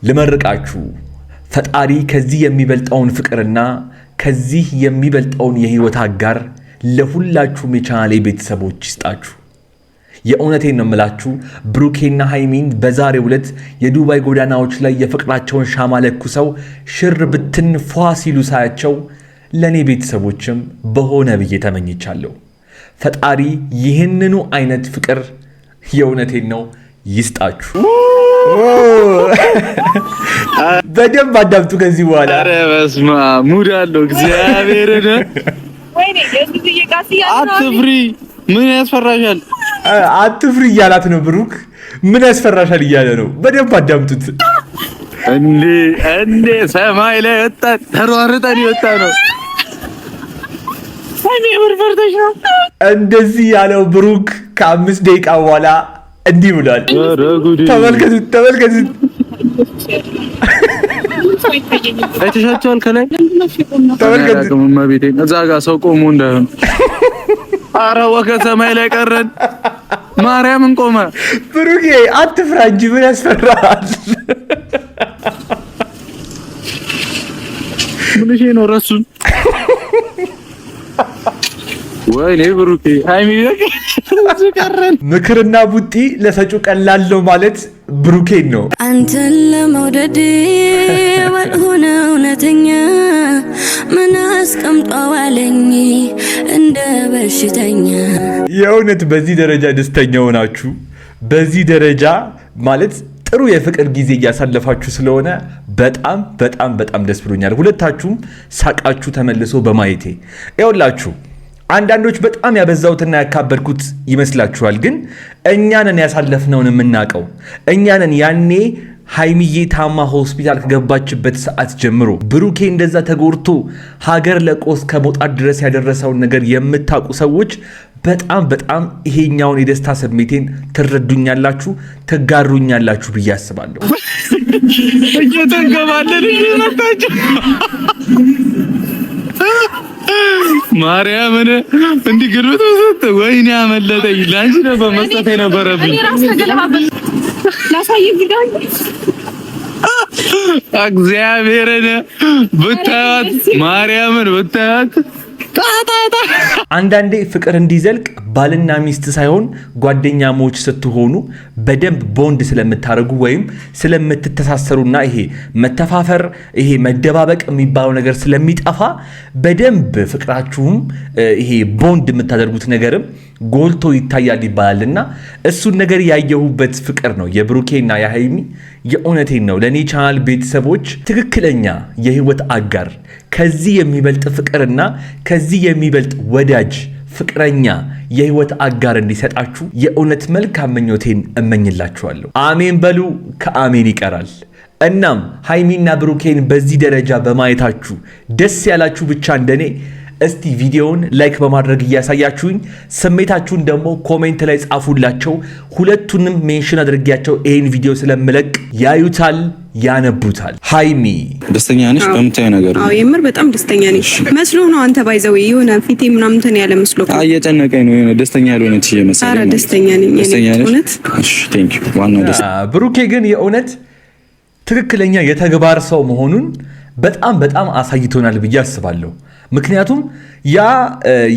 ልመርቃችሁ ፈጣሪ ከዚህ የሚበልጣውን ፍቅርና ከዚህ የሚበልጣውን የህይወት አጋር ለሁላችሁም የቻናሌ ቤተሰቦች ይስጣችሁ። የእውነቴን ነው የምላችሁ። ብሩኬና ሃይሚን በዛሬው ዕለት የዱባይ ጎዳናዎች ላይ የፍቅራቸውን ሻማ ለኩሰው ሽር ብትን ፏ ሲሉ ሳያቸው ለኔ ቤተሰቦችም በሆነ ብዬ ተመኝቻለሁ። ፈጣሪ ይህንኑ አይነት ፍቅር የእውነቴን ነው ይስጣችሁ። በደንብ አዳምጡ ከዚህ በኋላ። ኧረ በስመ አብ ሙድ አለው እግዚአብሔርን። ወይኔ የዚህ ይቃሲያ አትፍሪ፣ ምን ያስፈራሻል? አትፍሪ እያላት ነው ብሩክ። ምን ያስፈራሻል እያለ ነው። በደንብ አዳምጡት። እንዴ ሰማይ ላይ ወጣ ተሯርጠን ይወጣ ነው። ወይኔ ወርፈርተሽ ነው እንደዚህ ያለው ብሩክ ከ5 ደቂቃ በኋላ እንዲህ ብሏል። ተመልከቱት ተመልከቱት። አይተሻቸዋል? ከላይ ተመልከቱት። እዛ ጋር ሰው ቆሞ እንዳይሆን። ኧረ ወከ ሰማይ ላይ ቀረን። ማርያምን ቆመ። ብሩኬ አትፍራ እንጂ ምን ያስፈራል? ምን እሺ ነው ረሱን። ወይኔ ብሩኬ ሃይሚ ቀረን። ምክርና ቡጢ ለሰጩ ቀላል ነው ማለት ብሩኬን ነው። አንተን ለመውደድ ባልሆነ እውነተኛ ምን አስቀምጧዋለኝ እንደ በሽተኛ። የእውነት በዚህ ደረጃ ደስተኛ ሆናችሁ በዚህ ደረጃ ማለት ጥሩ የፍቅር ጊዜ እያሳለፋችሁ ስለሆነ በጣም በጣም በጣም ደስ ብሎኛል። ሁለታችሁም ሳቃችሁ ተመልሶ በማየቴ ይኸውላችሁ። አንዳንዶች በጣም ያበዛውትና ያካበድኩት ይመስላችኋል፣ ግን እኛንን ያሳለፍነውን የምናውቀው እኛንን ያኔ ሃይሚዬ ታማ ሆስፒታል ከገባችበት ሰዓት ጀምሮ ብሩኬ እንደዛ ተጎርቶ ሀገር ለቆ እስከ መውጣት ድረስ ያደረሰውን ነገር የምታውቁ ሰዎች በጣም በጣም ይሄኛውን የደስታ ስሜቴን ትረዱኛላችሁ፣ ትጋሩኛላችሁ ብዬ አስባለሁ። እየተንከባለል እየመጣችሁ ማርያምን እንዲህ ግርብት ወሰተ። ወይኔ አመለጠኝ። ላንቺ ነበር መስጠት የነበረብኝ። እግዚአብሔርን ብታያት ማርያምን ብታያት። አንዳንዴ ፍቅር እንዲዘልቅ ባልና ሚስት ሳይሆን ጓደኛሞች ስትሆኑ በደንብ ቦንድ ስለምታደርጉ ወይም ስለምትተሳሰሩና ይሄ መተፋፈር ይሄ መደባበቅ የሚባለው ነገር ስለሚጠፋ በደንብ ፍቅራችሁም ይሄ ቦንድ የምታደርጉት ነገርም ጎልቶ ይታያል ይባላልና እሱን ነገር ያየሁበት ፍቅር ነው የብሩኬና የሃይሚ። የእውነቴን ነው ለኔ ቻናል ቤተሰቦች ትክክለኛ የህይወት አጋር ከዚህ የሚበልጥ ፍቅርና ከዚህ የሚበልጥ ወዳጅ ፍቅረኛ የህይወት አጋር እንዲሰጣችሁ የእውነት መልካም ምኞቴን እመኝላችኋለሁ። አሜን በሉ። ከአሜን ይቀራል። እናም ሃይሚና ብሩኬን በዚህ ደረጃ በማየታችሁ ደስ ያላችሁ ብቻ እንደኔ እስቲ ቪዲዮውን ላይክ በማድረግ እያሳያችሁኝ ስሜታችሁን ደግሞ ኮሜንት ላይ ጻፉላቸው። ሁለቱንም ሜንሽን አድርጌያቸው ይሄን ቪዲዮ ስለምለቅ ያዩታል ያነቡታል። ሃይሚ ደስተኛ ነሽ በምታየው ነገር? አዎ የምር በጣም ደስተኛ ነሽ መስሎ ነው። አንተ ባይዘው የሆነ ፊቴ ምናምን እንትን ያለ መስሎ እየጨነቀኝ ነው። የሆነ ደስተኛ ያልሆነች እየመሰለኝ። ኧረ ደስተኛ ነኝ እውነት። እሺ ቴንክ ዩ። ዋናው ደስ ብሩኬ ግን የእውነት ትክክለኛ የተግባር ሰው መሆኑን በጣም በጣም አሳይቶናል ብዬ አስባለሁ። ምክንያቱም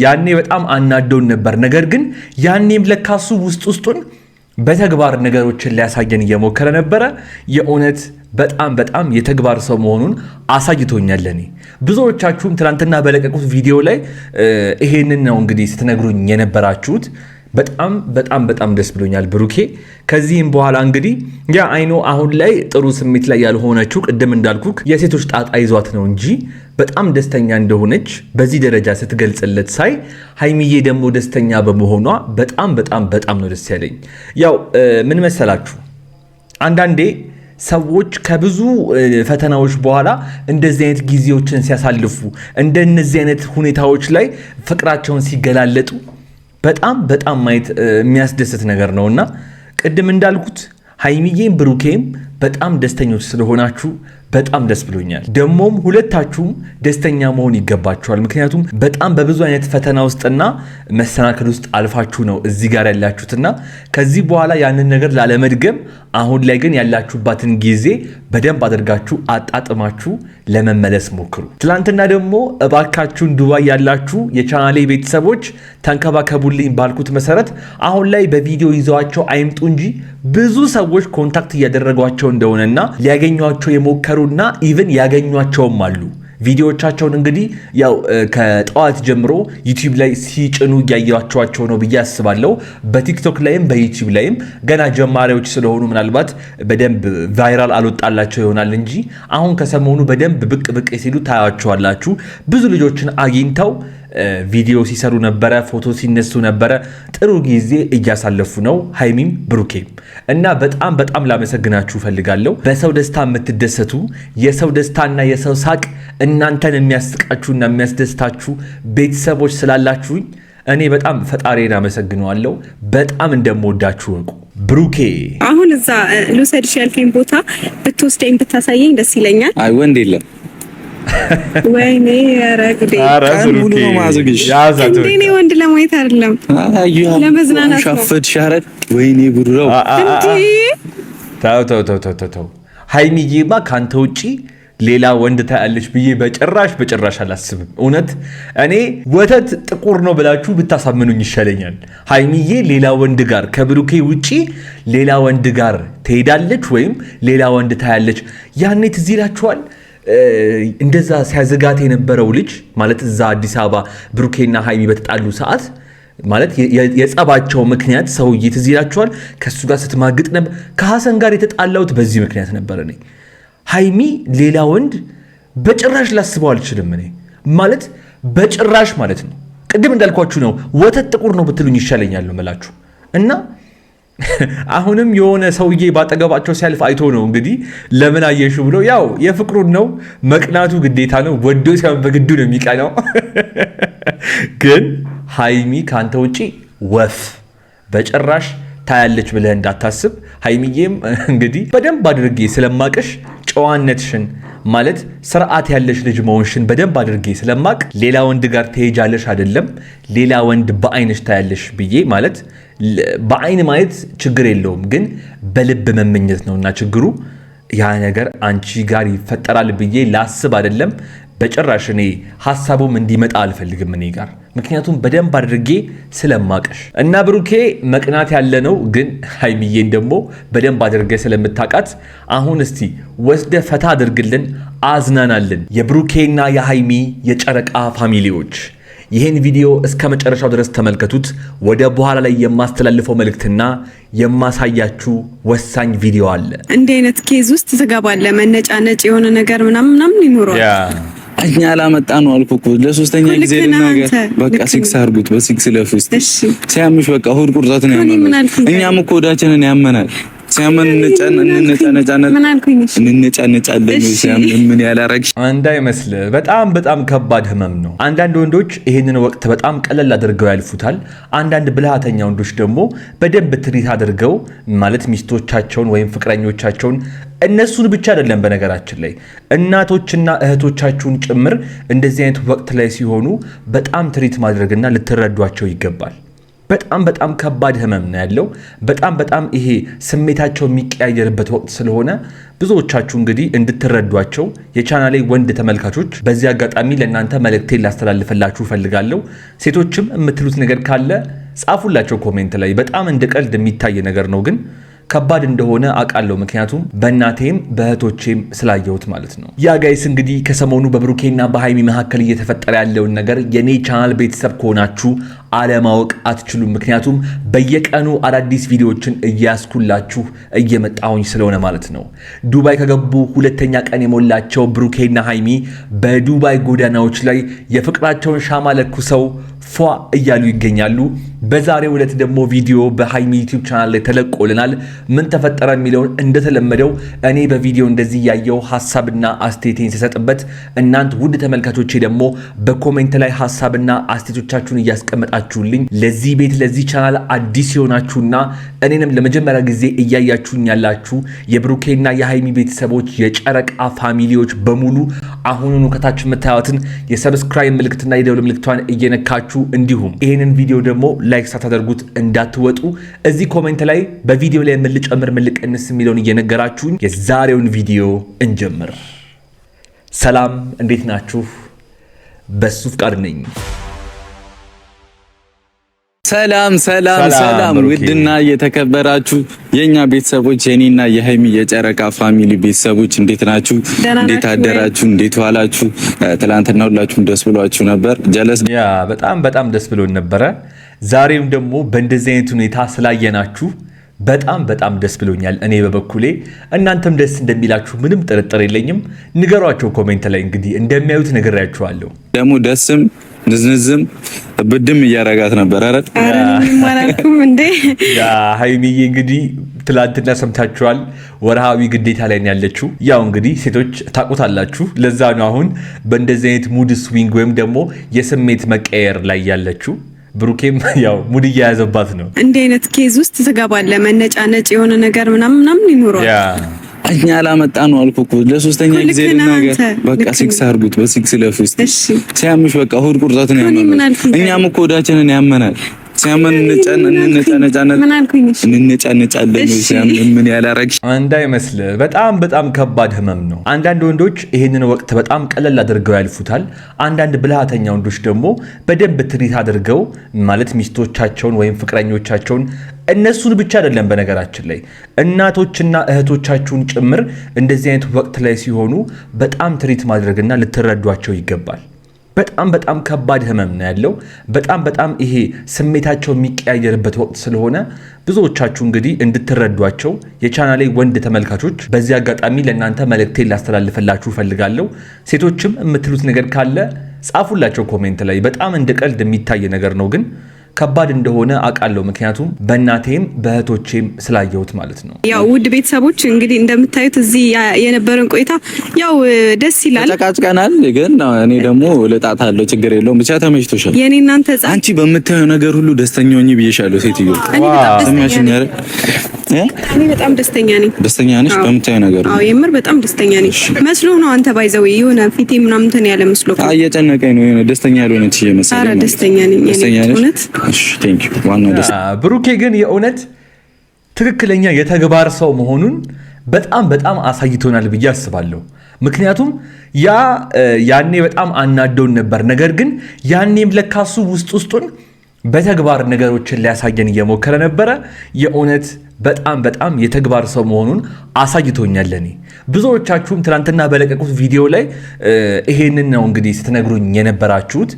ያኔ በጣም አናደውን ነበር። ነገር ግን ያኔም ለካሱ ውስጡን በተግባር ነገሮችን ሊያሳየን እየሞከረ ነበረ። የእውነት በጣም በጣም የተግባር ሰው መሆኑን አሳይቶኛል። ለኔ ብዙዎቻችሁም ትናንትና በለቀቁት ቪዲዮ ላይ ይሄንን ነው እንግዲህ ስትነግሩኝ የነበራችሁት። በጣም በጣም በጣም ደስ ብሎኛል ብሩኬ። ከዚህም በኋላ እንግዲህ ያ አይኖ አሁን ላይ ጥሩ ስሜት ላይ ያልሆነችው ቅድም እንዳልኩክ የሴቶች ጣጣ ይዟት ነው እንጂ በጣም ደስተኛ እንደሆነች በዚህ ደረጃ ስትገልጽለት ሳይ ሃይሚዬ ደግሞ ደስተኛ በመሆኗ በጣም በጣም በጣም ነው ደስ ያለኝ። ያው ምን መሰላችሁ አንዳንዴ ሰዎች ከብዙ ፈተናዎች በኋላ እንደዚህ አይነት ጊዜዎችን ሲያሳልፉ እንደነዚህ አይነት ሁኔታዎች ላይ ፍቅራቸውን ሲገላለጡ በጣም በጣም ማየት የሚያስደስት ነገር ነውና ቅድም እንዳልኩት ሃይሚዬም ብሩኬም በጣም ደስተኞች ስለሆናችሁ በጣም ደስ ብሎኛል። ደሞም ሁለታችሁም ደስተኛ መሆን ይገባችኋል። ምክንያቱም በጣም በብዙ አይነት ፈተና ውስጥና መሰናክል ውስጥ አልፋችሁ ነው እዚህ ጋር ያላችሁትና ከዚህ በኋላ ያንን ነገር ላለመድገም አሁን ላይ ግን ያላችሁባትን ጊዜ በደንብ አድርጋችሁ አጣጥማችሁ ለመመለስ ሞክሩ። ትላንትና ደግሞ እባካችሁን ዱባይ ያላችሁ የቻናሌ ቤተሰቦች ተንከባከቡልኝ ባልኩት መሰረት አሁን ላይ በቪዲዮ ይዘዋቸው አይምጡ እንጂ ብዙ ሰዎች ኮንታክት እያደረጓቸው እንደሆነና ሊያገኟቸው የሞከሩና ኢቭን ያገኟቸውም አሉ። ቪዲዮዎቻቸውን እንግዲህ ያው ከጠዋት ጀምሮ ዩቲዩብ ላይ ሲጭኑ እያያቸዋቸው ነው ብዬ አስባለሁ። በቲክቶክ ላይም በዩቲዩብ ላይም ገና ጀማሪዎች ስለሆኑ ምናልባት በደንብ ቫይራል አልወጣላቸው ይሆናል እንጂ አሁን ከሰሞኑ በደንብ ብቅ ብቅ ሲሉ ታያቸዋላችሁ። ብዙ ልጆችን አግኝተው ቪዲዮ ሲሰሩ ነበረ፣ ፎቶ ሲነሱ ነበረ። ጥሩ ጊዜ እያሳለፉ ነው ሀይሚም ብሩኬም እና በጣም ላመሰግናችሁ ፈልጋለሁ። በሰው ደስታ የምትደሰቱ የሰው ደስታና የሰው ሳቅ እናንተን የሚያስቃችሁና የሚያስደስታችሁ ቤተሰቦች ስላላችሁኝ እኔ በጣም ፈጣሪን አመሰግነዋለሁ። በጣም እንደምወዳችሁ ወቁ። ብሩኬ አሁን እዛ ልውሰድሽ ያልከኝ ቦታ ብትወስደኝ ብታሳየኝ ደስ ይለኛል። አይ ወንድ የለም። ወይኔ ረግዴ ቀን ሙሉ ነው ማዘግሽ። እንዴ ወንድ ለማየት አይደለም ለመዝናናት ነው። ሻፈት ሻረት ወይኔ ጉድራው ተው ሀይሚዬማ ካንተ ውጪ ሌላ ወንድ ታያለች ብዬ በጭራሽ አላስብም። እውነት እኔ ወተት ጥቁር ነው ብላችሁ ብታሳምኑኝ ይሻለኛል። ሀይሚዬ ሌላ ወንድ ጋር ከብሩኬ ውጪ ሌላ ወንድ ጋር ትሄዳለች ወይም ሌላ ወንድ ታያለች። ያኔ ትዝ ይላችኋል እንደዛ ሲያዘጋት የነበረው ልጅ ማለት እዛ አዲስ አበባ ብሩኬና ሀይሚ በተጣሉ ሰዓት ማለት የጸባቸው ምክንያት ሰውዬ ትዝ ይላችኋል። ከሱ ጋር ስትማግጥ ነበር። ከሐሰን ጋር የተጣላሁት በዚህ ምክንያት ነበር። እኔ ሀይሚ ሌላ ወንድ በጭራሽ ላስበው አልችልም። እኔ ማለት በጭራሽ ማለት ነው። ቅድም እንዳልኳችሁ ነው። ወተት ጥቁር ነው ብትሉኝ ይሻለኛል መላችሁ እና አሁንም የሆነ ሰውዬ ባጠገባቸው ሲያልፍ አይቶ ነው እንግዲህ ለምን አየሹ ብሎ ያው የፍቅሩን ነው መቅናቱ ግዴታ ነው። ወዶ ሲያም በግዱ ነው የሚቀናው። ግን ሀይሚ ካንተ ውጪ ወፍ በጭራሽ ታያለች ብለህ እንዳታስብ። ሀይሚዬም እንግዲህ በደንብ አድርጌ ስለማቅሽ ጨዋነትሽን ማለት ስርዓት ያለሽ ልጅ መሆንሽን በደንብ አድርጌ ስለማቅ ሌላ ወንድ ጋር ትሄጃለሽ አይደለም ሌላ ወንድ በአይንሽ ታያለሽ ብዬ ማለት በአይን ማየት ችግር የለውም፣ ግን በልብ መመኘት ነውና ችግሩ ያ ነገር አንቺ ጋር ይፈጠራል ብዬ ላስብ አይደለም በጭራሽ። እኔ ሐሳቡም እንዲመጣ አልፈልግም እኔ ጋር፣ ምክንያቱም በደንብ አድርጌ ስለማቀሽ እና ብሩኬ መቅናት ያለ ነው። ግን ሀይሚዬን ደግሞ በደንብ አድርጌ ስለምታቃት አሁን እስቲ ወስደ ፈታ አድርግልን፣ አዝናናልን። የብሩኬና የሀይሚ የጨረቃ ፋሚሊዎች ይህን ቪዲዮ እስከ መጨረሻው ድረስ ተመልከቱት። ወደ በኋላ ላይ የማስተላልፈው መልእክትና የማሳያችሁ ወሳኝ ቪዲዮ አለ። እንዲህ አይነት ኬዝ ውስጥ ትገባለህ። መነጫነጭ የሆነ ነገር ምናምን ይኖረዋል። እኛ አላመጣ ነው አልኩ እኮ ለሶስተኛ ጊዜ ነገር በቃ ሲክስ አርጉት በሲክስ ለፍስት ሲያምሽ በቃ ሆድ ቁርጠት ነው ያመናል። እኛም እኮ ሆዳችንን ያመናል። ሲያመን እንነጫነጫለን ሲያመን ምን ያላረግሽ እንዳይመስል በጣም ከባድ ህመም ነው። አንዳንድ ወንዶች ይህንን ወቅት በጣም ቀለል አድርገው ያልፉታል። አንዳንድ ብልሃተኛ ወንዶች ደግሞ በደንብ ትሪት አድርገው ማለት ሚስቶቻቸውን ወይም ፍቅረኞቻቸውን እነሱን ብቻ አይደለም በነገራችን ላይ እናቶችና እህቶቻችሁን ጭምር እንደዚህ አይነት ወቅት ላይ ሲሆኑ በጣም ትሪት ማድረግና ልትረዷቸው ይገባል። በጣም ከባድ ህመም ነው ያለው። በጣም ይሄ ስሜታቸው የሚቀያየርበት ወቅት ስለሆነ ብዙዎቻችሁ እንግዲህ እንድትረዷቸው የቻናሌ ወንድ ተመልካቾች በዚህ አጋጣሚ ለእናንተ መልእክቴን ላስተላልፈላችሁ ፈልጋለሁ። ሴቶችም የምትሉት ነገር ካለ ጻፉላቸው ኮሜንት ላይ። በጣም እንደ ቀልድ የሚታይ ነገር ነው ግን ከባድ እንደሆነ አውቃለሁ። ምክንያቱም በእናቴም በእህቶቼም ስላየሁት ማለት ነው። ያ ጋይስ እንግዲህ ከሰሞኑ በብሩኬና በሀይሚ መካከል እየተፈጠረ ያለውን ነገር የኔ ቻናል ቤተሰብ ከሆናችሁ አለማወቅ አትችሉም። ምክንያቱም በየቀኑ አዳዲስ ቪዲዮዎችን እያስኩላችሁ እየመጣሁኝ ስለሆነ ማለት ነው። ዱባይ ከገቡ ሁለተኛ ቀን የሞላቸው ብሩኬና ሀይሚ በዱባይ ጎዳናዎች ላይ የፍቅራቸውን ሻማ ለኩሰው ፏ እያሉ ይገኛሉ። በዛሬው ዕለት ደግሞ ቪዲዮ በሃይሚ ዩቲዩብ ቻናል ላይ ተለቆልናል። ምን ተፈጠረ የሚለውን እንደተለመደው እኔ በቪዲዮ እንደዚህ ያየው ሐሳብና አስተያየቴን ሲሰጥበት እናንተ ውድ ተመልካቾቼ ደግሞ በኮሜንት ላይ ሐሳብና አስተያየቶቻችሁን እያስቀመጣችሁልኝ ለዚህ ቤት ለዚህ ቻናል አዲስ የሆናችሁና እኔንም ለመጀመሪያ ጊዜ እያያችሁኝ ያላችሁ የብሩኬና የሃይሚ ቤተሰቦች የጨረቃ ፋሚሊዎች በሙሉ አሁኑኑ ከታች የምታዩትን የሰብስክራይብ ምልክትና የደወል ምልክቷን እየነካችሁ እንዲሁም ይሄንን ቪዲዮ ደግሞ ላይክ ሳታደርጉት እንዳትወጡ። እዚህ ኮሜንት ላይ በቪዲዮ ላይ ምን ልጨምር ምን ልቀንስ የሚለውን እየነገራችሁኝ የዛሬውን ቪዲዮ እንጀምር። ሰላም እንዴት ናችሁ? በሱ ፍቃድ ነኝ። ሰላም ውድና የተከበራችሁ የኛ ቤተሰቦች የኔና የሃይሚ የጨረቃ ፋሚሊ ቤተሰቦች እንዴት ናችሁ? እንዴት አደራችሁ? እንዴት ዋላችሁ? ትላንትና ሁላችሁም ደስ ብሏችሁ ነበር። ጀለስ በጣም ደስ ብሎን ነበረ። ዛሬም ደግሞ በእንደዚህ አይነት ሁኔታ ስላየናችሁ በጣም ደስ ብሎኛል። እኔ በበኩሌ እናንተም ደስ እንደሚላችሁ ምንም ጥርጥር የለኝም። ንገሯቸው ኮሜንት ላይ እንግዲህ እንደሚያዩት ነግሬያችኋለሁ። ደግሞ ደስም ንዝንዝም ብድም እያረጋት ነበር። ማራኩም እንዴ ሃይሚዬ እንግዲህ ትላንትና ሰምታችኋል። ወርሃዊ ግዴታ ላይ ያለችው ያው እንግዲህ ሴቶች ታውቁታላችሁ። ለዛ ነው አሁን በእንደዚህ አይነት ሙድ ስዊንግ ወይም ደግሞ የስሜት መቀየር ላይ ያለችው። ብሩኬም ያው ሙድ እየያዘባት ነው። እንዲህ አይነት ኬዝ ውስጥ ትገባለህ። መነጫነጭ የሆነ ነገር ምናምን ይኖረዋል። እኛ ላመጣ ነው አልኩ እኮ ለሶስተኛ ጊዜ ልናገር። በቃ ሲክስ አርጉት፣ በሲክስ ለፍስት ሲያምሽ በቃ ሆድ ቁርጠት ነው ያመናል። እኛም እኮ ሆዳችንን ያመናል። ሲያመን እንነጫነጫለን ሲያመን ምን ያላረግሽ እንዳይመስል በጣም ከባድ ህመም ነው። አንዳንድ ወንዶች ይሄንን ወቅት በጣም ቀለል አድርገው ያልፉታል። አንዳንድ ብልሃተኛ ወንዶች ደግሞ በደንብ ትሪት አድርገው ማለት ሚስቶቻቸውን ወይም ፍቅረኞቻቸውን እነሱን ብቻ አይደለም በነገራችን ላይ እናቶችና እህቶቻችሁን ጭምር እንደዚህ አይነት ወቅት ላይ ሲሆኑ በጣም ትሪት ማድረግና ልትረዷቸው ይገባል። በጣም ከባድ ህመም ነው ያለው። በጣም ይሄ ስሜታቸው የሚቀያየርበት ወቅት ስለሆነ ብዙዎቻችሁ እንግዲህ እንድትረዷቸው የቻናሌ ወንድ ተመልካቾች በዚህ አጋጣሚ ለእናንተ መልእክቴን ላስተላልፈላችሁ ፈልጋለሁ። ሴቶችም የምትሉት ነገር ካለ ጻፉላቸው ኮሜንት ላይ። በጣም እንደ ቀልድ የሚታይ ነገር ነው ግን ከባድ እንደሆነ አውቃለሁ። ምክንያቱም በእናቴም በእህቶቼም ስላየሁት ማለት ነው። ያው ውድ ቤተሰቦች እንግዲህ እንደምታዩት እዚህ የነበረን ቆይታ ያው ደስ ይላል። ተቃጭቀናል ግን እኔ ደግሞ ልጣታለሁ፣ ችግር የለውም ብቻ ተመችቶሻል። የኔ እናንተ አንቺ በምታየው ነገር ሁሉ ደስተኛ ሆኚ ብዬሻለሁ። ሴትዮ እኔ በጣም ደስተኛ ነኝ። ደስተኛ ነሽ በምታየው ነገር? አዎ የምር በጣም ደስተኛ ነኝ። መስሎ ነው አንተ ባይዘው የሆነ ፊቴ ምናምን እንትን ያለ መስሎ እየጨነቀኝ ነው። የሆነ ደስተኛ ያልሆነች እየመሰለኝ። ኧረ ደስተኛ ነኝ እውነት። ብሩኬ ግን የእውነት ትክክለኛ የተግባር ሰው መሆኑን በጣም አሳይቶናል ብዬ አስባለሁ። ምክንያቱም ያኔ በጣም አናደውን ነበር። ነገር ግን ያኔም ለካሱ ውስጡን በተግባር ነገሮችን ሊያሳየን እየሞከረ ነበረ። የእውነት በጣም የተግባር ሰው መሆኑን አሳይቶኛል ለኔ። ብዙዎቻችሁም ትናንትና በለቀቁት ቪዲዮ ላይ ይሄንን ነው እንግዲህ ስትነግሩኝ የነበራችሁት።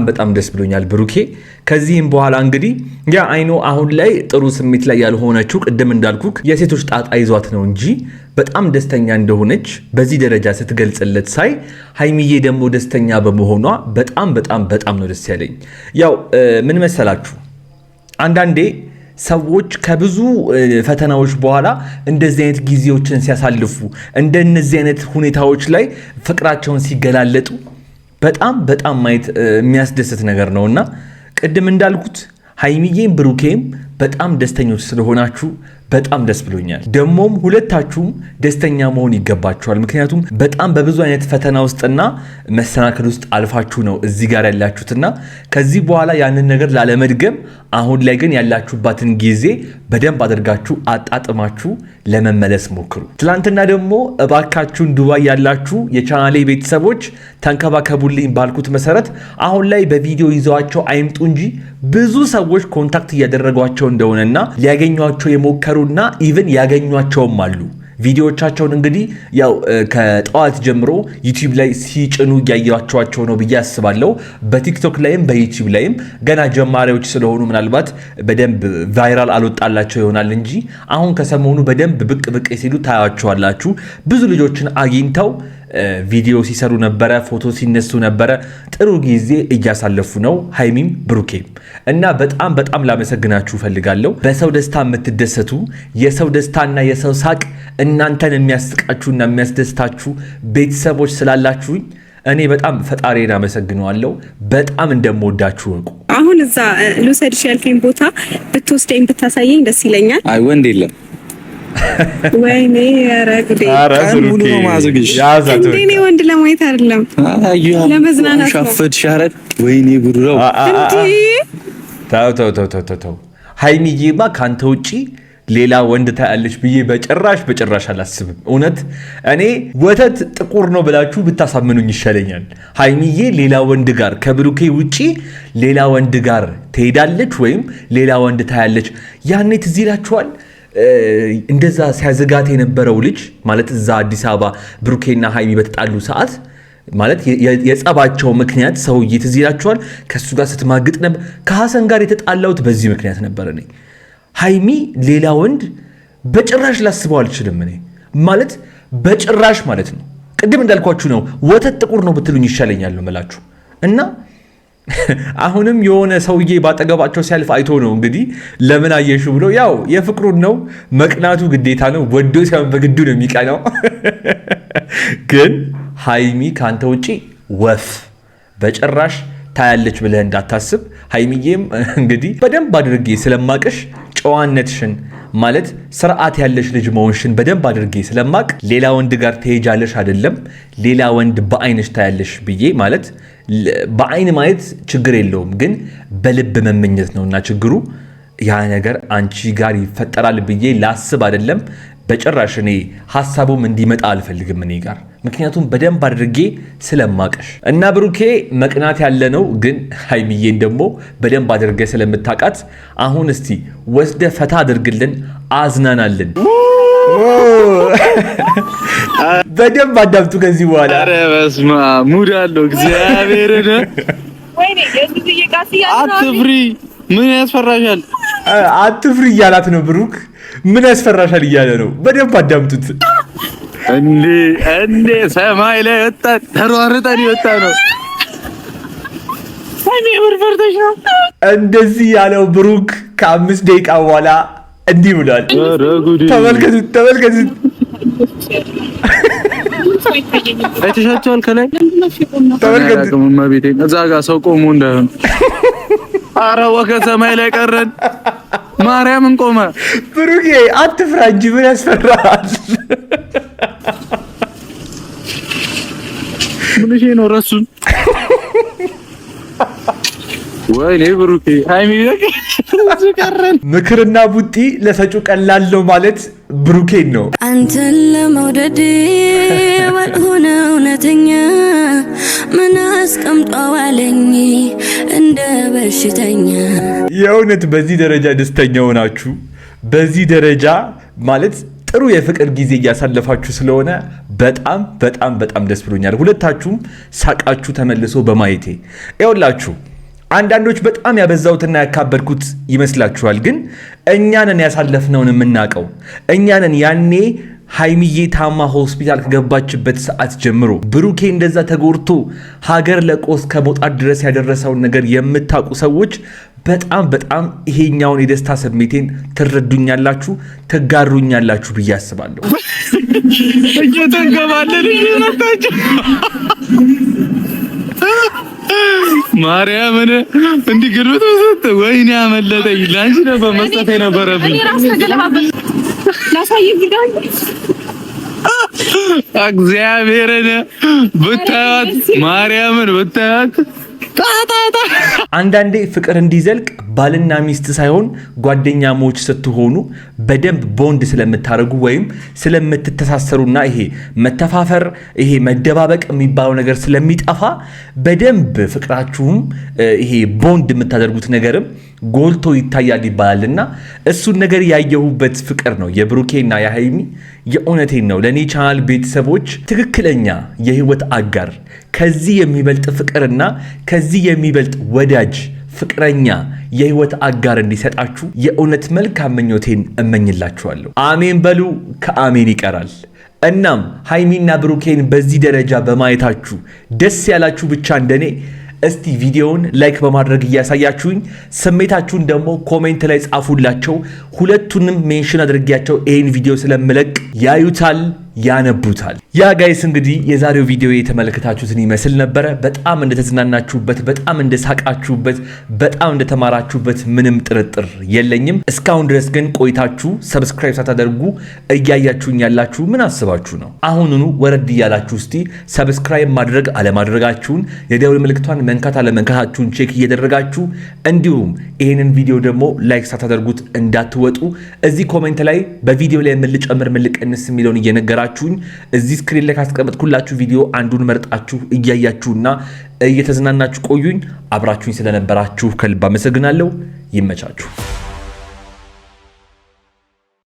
በጣም ደስ ብሎኛል ብሩኬ። ከዚህም በኋላ እንግዲህ አይኖ አሁን ላይ ጥሩ ስሜት ላይ ያልሆነችው ቅድም እንዳልኩክ የሴቶች ጣጣ ይዟት ነው እንጂ በጣም ደስተኛ እንደሆነች በዚህ ደረጃ ስትገልጽለት ሳይ፣ ሃይሚዬ ደግሞ ደስተኛ በመሆኗ በጣም ነው ደስ ያለኝ። ያው ምን መሰላችሁ አንዳንዴ ሰዎች ከብዙ ፈተናዎች በኋላ እንደዚህ አይነት ጊዜዎችን ሲያሳልፉ እንደነዚህ አይነት ሁኔታዎች ላይ ፍቅራቸውን ሲገላለጡ በጣም ማየት የሚያስደስት ነገር ነውና ቅድም እንዳልኩት ሃይሚዬም ብሩኬም በጣም ደስተኞች ስለሆናችሁ በጣም ደስ ብሎኛል። ደሞም ሁለታችሁም ደስተኛ መሆን ይገባችኋል። ምክንያቱም በጣም በብዙ አይነት ፈተና ውስጥና መሰናከል ውስጥ አልፋችሁ ነው እዚህ ጋር ያላችሁትና ከዚህ በኋላ ያንን ነገር ላለመድገም አሁን ላይ ግን ያላችሁባትን ጊዜ በደንብ አድርጋችሁ አጣጥማችሁ ለመመለስ ሞክሩ። ትላንትና ደግሞ እባካችሁን ዱባይ ያላችሁ የቻናሌ ቤተሰቦች ተንከባከቡልኝ ባልኩት መሰረት አሁን ላይ በቪዲዮ ይዘዋቸው አይምጡ እንጂ ብዙ ሰዎች ኮንታክት እያደረጓቸው እንደሆነና ሊያገኟቸው የሞከሩና ኢቭን ያገኟቸውም አሉ። ቪዲዮዎቻቸውን እንግዲህ ያው ከጠዋት ጀምሮ ዩቲዩብ ላይ ሲጭኑ ያያቸዋቸው ነው ብዬ አስባለሁ። በቲክቶክ ላይም በዩቲዩብ ላይም ገና ጀማሪዎች ስለሆኑ ምናልባት በደንብ ቫይራል አልወጣላቸው ይሆናል እንጂ አሁን ከሰሞኑ በደንብ ብቅ ሲሉ ታያቸዋላችሁ። ብዙ ልጆችን አግኝተው ቪዲዮ ሲሰሩ ነበረ፣ ፎቶ ሲነሱ ነበረ። ጥሩ ጊዜ እያሳለፉ ነው ሀይሚም ብሩኬም እና በጣም ላመሰግናችሁ ፈልጋለሁ። በሰው ደስታ የምትደሰቱ የሰው ደስታና የሰው ሳቅ እናንተን የሚያስቃችሁና የሚያስደስታችሁ ቤተሰቦች ስላላችሁኝ እኔ በጣም ፈጣሪን አመሰግነዋለሁ። በጣም እንደምወዳችሁ እወቁ። አሁን እዛ ልውሰድሽ ያልከኝ ቦታ ብትወስደኝ ብታሳየኝ ደስ ይለኛል። አይ ወንድ የለም። ወይኔ ረግዴ ሙሉ ነው ማዘግሽ እንዴ ወንድ ለማየት አይደለም ለመዝናናት ነው። ሻፈድ ሻረት ወይኔ ጉድራው ተው ሀይሚዬማ ካንተ ውጪ ሌላ ወንድ ታያለች ብዬ በጭራሽ አላስብም። እውነት እኔ ወተት ጥቁር ነው ብላችሁ ብታሳምኑኝ ይሻለኛል። ሀይሚዬ ሌላ ወንድ ጋር ከብሩኬ ውጪ ሌላ ወንድ ጋር ትሄዳለች ወይም ሌላ ወንድ ታያለች። ያኔ ትዝ ይላችኋል እንደዛ ሲያዘጋት የነበረው ልጅ ማለት እዛ አዲስ አበባ ብሩኬና ሀይሚ በተጣሉ ሰዓት ማለት የጸባቸው ምክንያት ሰውዬ ትዝ ይላችኋል። ከሱ ጋር ስትማግጥ ነበር። ከሐሰን ጋር የተጣላሁት በዚህ ምክንያት ነበር። እኔ ሀይሚ ሌላ ወንድ በጭራሽ ላስበው አልችልም። እኔ ማለት በጭራሽ ማለት ነው። ቅድም እንዳልኳችሁ ነው። ወተት ጥቁር ነው ብትሉኝ ይሻለኛል ነው የምላችሁ። እና አሁንም የሆነ ሰውዬ ባጠገባቸው ሲያልፍ አይቶ ነው እንግዲህ ለምን አየሹ ብሎ ያው የፍቅሩን ነው መቅናቱ ግዴታ ነው። ወዶ ሲያም በግዱ ነው የሚቀናው። ግን ሀይሚ ካንተ ውጪ ወፍ በጭራሽ ታያለች ብለህ እንዳታስብ። ሀይሚዬም እንግዲህ በደንብ አድርጌ ስለማቅሽ ጨዋነትሽን ማለት ስርዓት ያለሽ ልጅ መሆንሽን በደንብ አድርጌ ስለማቅ ሌላ ወንድ ጋር ትሄጃለሽ አይደለም ሌላ ወንድ በአይንሽ ታያለሽ ብዬ ማለት በአይን ማየት ችግር የለውም፣ ግን በልብ መመኘት ነውና ችግሩ ያ ነገር አንቺ ጋር ይፈጠራል ብዬ ላስብ አይደለም በጭራሽ። እኔ ሐሳቡም እንዲመጣ አልፈልግም እኔ ጋር፣ ምክንያቱም በደንብ አድርጌ ስለማቀሽ እና ብሩኬ መቅናት ያለ ነው። ግን ሀይሚዬን ደግሞ በደንብ አድርጌ ስለምታቃት አሁን እስቲ ወስደ ፈታ አድርግልን፣ አዝናናልን። በደንብ አዳምጡ ከዚህ በኋላ። ኧረ በስመ አብ ሙድ አለው እግዚአብሔርን። ወይኔ የዚህ የቃሲያ አትፍሪ፣ ምን ያስፈራሻል? አትፍሪ እያላት ነው ብሩክ። ምን ያስፈራሻል እያለ ነው። በደንብ አዳምጡት። እንዴ ሰማይ ላይ ወጣ ተሯርጠን ይወጣ ነው። እኔ ወርፈርተሽ ነው እንደዚህ ያለው ብሩክ ከ5 ደቂቃ በኋላ እንዲህ ብሏል። ተመልከቱት። አይተሻቸዋል? ከላይ ተመልከቱት። እዛ ጋር ሰው ቆሞ እንዳይሆን። ኧረ ወከ ሰማይ ላይ ቀረን። ማርያምን ቆመ። ብሩኬ አትፍራ እንጂ ምን ያስፈራል? ምን ነው ረሱን? ወይኔ ብሩኬ ሃይሚ ቀረን። ምክርና ቡጢ ለሰጩ ቀላል ነው ማለት ብሩኬን ነው። አንተን ለመውደድ ባልሆነ እውነተኛ ምን አስቀምጧዋለኝ እንደ በሽተኛ። የእውነት በዚህ ደረጃ ደስተኛ ሆናችሁ በዚህ ደረጃ ማለት ጥሩ የፍቅር ጊዜ እያሳለፋችሁ ስለሆነ በጣም ደስ ብሎኛል። ሁለታችሁም ሳቃችሁ ተመልሶ በማየቴ ይኸውላችሁ። አንዳንዶች በጣም ያበዛውትና ያካበድኩት ይመስላችኋል፣ ግን እኛንን ያሳለፍነውን የምናውቀው እኛንን ያኔ ሀይሚዬ ታማ ሆስፒታል ከገባችበት ሰዓት ጀምሮ ብሩኬ እንደዛ ተጎርቶ ሀገር ለቆ እስከ መውጣት ድረስ ያደረሰውን ነገር የምታውቁ ሰዎች በጣም ይሄኛውን የደስታ ስሜቴን ትረዱኛላችሁ፣ ትጋሩኛላችሁ ብዬ አስባለሁ። እየተንገባለን እየመጣችሁ ማርያምን እንዲህ ግርብት ወሰተ ወይኔ አመለጠኝ። ላንቺ ነበር መስጠት የነበረብኝ። እኔ ራስ ተገለባበት ላሳይ ቪዲዮ እግዚአብሔርን ብታያት ማርያምን ብታያት አንዳንዴ ፍቅር እንዲዘልቅ ባልና ሚስት ሳይሆን ጓደኛሞች ስትሆኑ በደንብ ቦንድ ስለምታደርጉ ወይም ስለምትተሳሰሩና ይሄ መተፋፈር ይሄ መደባበቅ የሚባለው ነገር ስለሚጠፋ በደንብ ፍቅራችሁም ይሄ ቦንድ የምታደርጉት ነገርም ጎልቶ ይታያል ይባላልና እሱን ነገር ያየሁበት ፍቅር ነው የብሩኬና የሃይሚ። የእውነቴን ነው። ለኔ ቻናል ቤተሰቦች ትክክለኛ የህይወት አጋር ከዚህ የሚበልጥ ፍቅርና ከዚህ የሚበልጥ ወዳጅ ፍቅረኛ የህይወት አጋር እንዲሰጣችሁ የእውነት መልካም ምኞቴን እመኝላችኋለሁ። አሜን በሉ። ከአሜን ይቀራል። እናም ሃይሚና ብሩኬን በዚህ ደረጃ በማየታችሁ ደስ ያላችሁ ብቻ እንደኔ እስቲ ቪዲዮውን ላይክ በማድረግ እያሳያችሁኝ ስሜታችሁን ደግሞ ኮሜንት ላይ ጻፉላቸው። ሁለቱንም ሜንሽን አድርጌያቸው ይሄን ቪዲዮ ስለምለቅ ያዩታል ያነቡታል። ያ ጋይስ እንግዲህ የዛሬው ቪዲዮ የተመለከታችሁትን ይመስል ነበረ። በጣም እንደተዝናናችሁበት፣ በጣም እንደሳቃችሁበት፣ በጣም እንደተማራችሁበት ምንም ጥርጥር የለኝም። እስካሁን ድረስ ግን ቆይታችሁ ሰብስክራይብ ሳታደርጉ እያያችሁኝ ያላችሁ ምን አስባችሁ ነው? አሁኑኑ ወረድ እያላችሁ እስቲ ሰብስክራይብ ማድረግ አለማድረጋችሁን፣ የደውል ምልክቷን መንካት አለመንካታችሁን ቼክ እያደረጋችሁ እንዲሁም ይሄንን ቪዲዮ ደግሞ ላይክ ሳታደርጉት እንዳትወጡ። እዚህ ኮሜንት ላይ በቪዲዮ ላይ ምልጨምር ምልቀንስ የሚለውን እየነገራችሁኝ እዚህ ስክሪን ላይ ካስቀመጥኩላችሁ ቪዲዮ አንዱን መርጣችሁ እያያችሁና እየተዝናናችሁ ቆዩኝ። አብራችሁኝ ስለነበራችሁ ከልብ አመሰግናለሁ። ይመቻችሁ።